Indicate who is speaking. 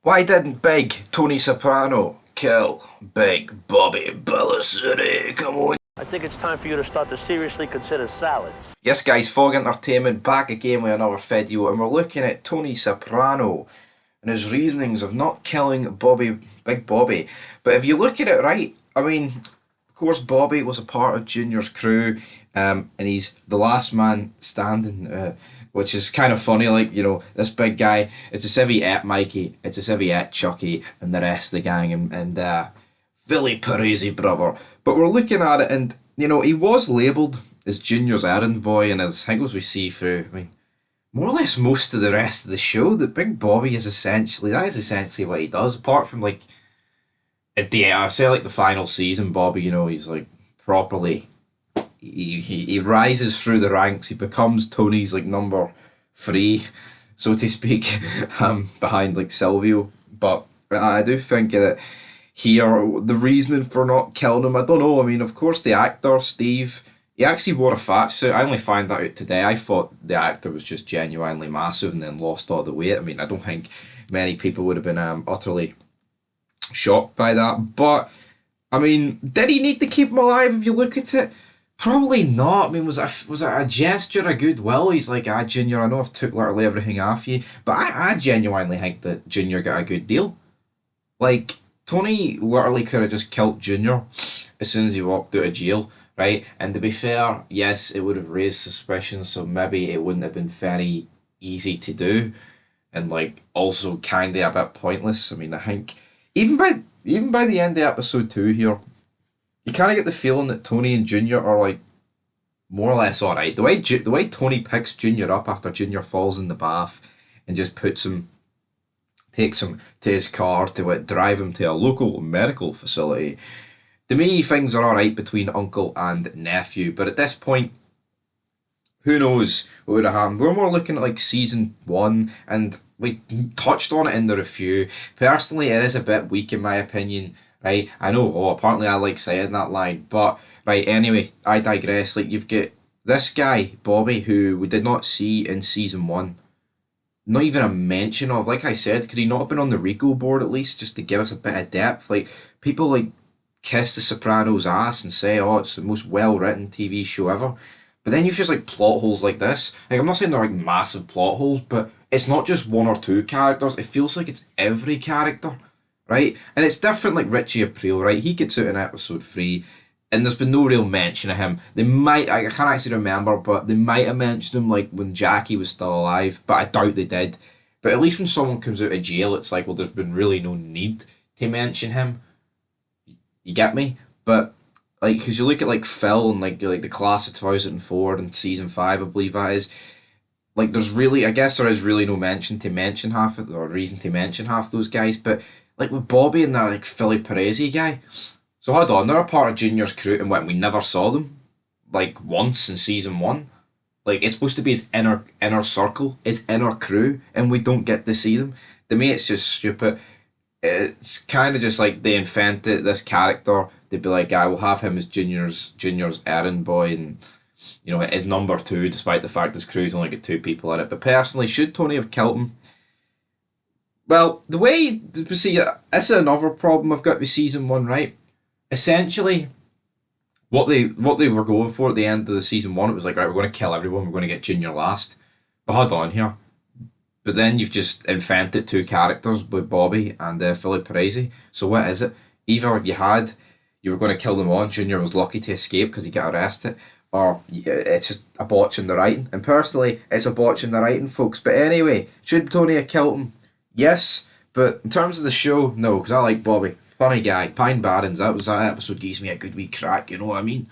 Speaker 1: Why didn't Big Tony Soprano kill Big Bobby Ballasini? Come on.
Speaker 2: I think it's time for you to start to seriously consider salads.
Speaker 1: Yes, guys, Fog Entertainment back again with another video, and we're looking at Tony Soprano and his reasonings of not killing Big Bobby. But if you look at it right, I mean, of course, Bobby was a part of Junior's crew, and he's the last man standing, which is kind of funny. Like, you know, this big guy, it's as if he ate Mikey, it's as if he ate Chucky and the rest of the gang, and Philly Parisi, brother. But we're looking at it, and, you know, he was labelled as Junior's errand boy, and as I think as we see through, I mean, more or less most of the rest of the show, that Big Bobby is essentially, that is essentially what he does, apart from, like, at the end, I say, like, the final season, Bobby, you know, he's, like, properly, he rises through the ranks, he becomes Tony's, like, number 3, so to speak, behind, like, Silvio. But I do think that here, the reasoning for not killing him, I don't know, I mean, of course, the actor, Steve, he actually wore a fat suit. I only found that out today. I thought the actor was just genuinely massive and then lost all the weight. I mean, I don't think many people would have been utterly shocked by that. But, I mean, did he need to keep him alive if you look at it? Probably not. I mean, was it a gesture of goodwill? He's like, Junior, I know I've took literally everything off you, but I genuinely think that Junior got a good deal. Like, Tony literally could have just killed Junior as soon as he walked out of jail, right? And to be fair, yes, it would have raised suspicion, so maybe it wouldn't have been very easy to do, and like also kind of a bit pointless. I mean, I think even by the end of episode 2 here, you kind of get the feeling that Tony and Junior are like more or less all right. The way Tony picks Junior up after Junior falls in the bath and just takes him to his car to drive him to a local medical facility. To me, things are alright between uncle and nephew, but at this point, who knows what would have happened. We're more looking at like season 1, and we touched on it in the review. Personally, it is a bit weak in my opinion, right? I know, apparently I like saying that line, but right, anyway, I digress. Like, you've got this guy, Bobby, who we did not see in season 1. Not even a mention of, like I said, could he not have been on the Rico board at least, just to give us a bit of depth? Like, people like kiss the Sopranos ass and say, oh, it's the most well-written TV show ever. But then you've just like plot holes like this. Like, I'm not saying they're like massive plot holes, but it's not just one or two characters. It feels like it's every character, right? And it's different, like Richie Aprile, right? He gets out in episode 3, and there's been no real mention of him. They might, I can't actually remember, but they might have mentioned him like when Jackie was still alive, but I doubt they did. But at least when someone comes out of jail, it's like, well, there's been really no need to mention him. You get me? But, like, because you look at, like, Phil and, like the class of 2004 and season 5, I believe that is, like, there's really, I guess there is really no mention to mention half of, or reason to mention half those guys, but, like, with Bobby and that, like, Philly Parisi guy, so hold on, they're a part of Junior's crew, and we never saw them, like, once in season 1. Like, it's supposed to be his inner circle, his inner crew, and we don't get to see them. To me, it's just stupid. It's kind of just like they invented this character. They'd be like, I will have him as Junior's errand boy, and, you know, it is number 2, despite the fact his crew's only got 2 people in it. But personally, should Tony have killed him? Well, the way, see, this is another problem I've got with season 1, right? Essentially, what they were going for at the end of the season 1, it was like, right, we're going to kill everyone, we're going to get Junior last. But hold on here. But then you've just invented 2 characters with Bobby and Philip Parisi. So what is it? Either you were going to kill them all, and Junior was lucky to escape because he got arrested, or it's just a botch in the writing. And personally, it's a botch in the writing, folks. But anyway, should Tony have killed him? Yes. But in terms of the show, no, because I like Bobby. Funny guy. Pine Barrens, that episode gives me a good wee crack, you know what I mean?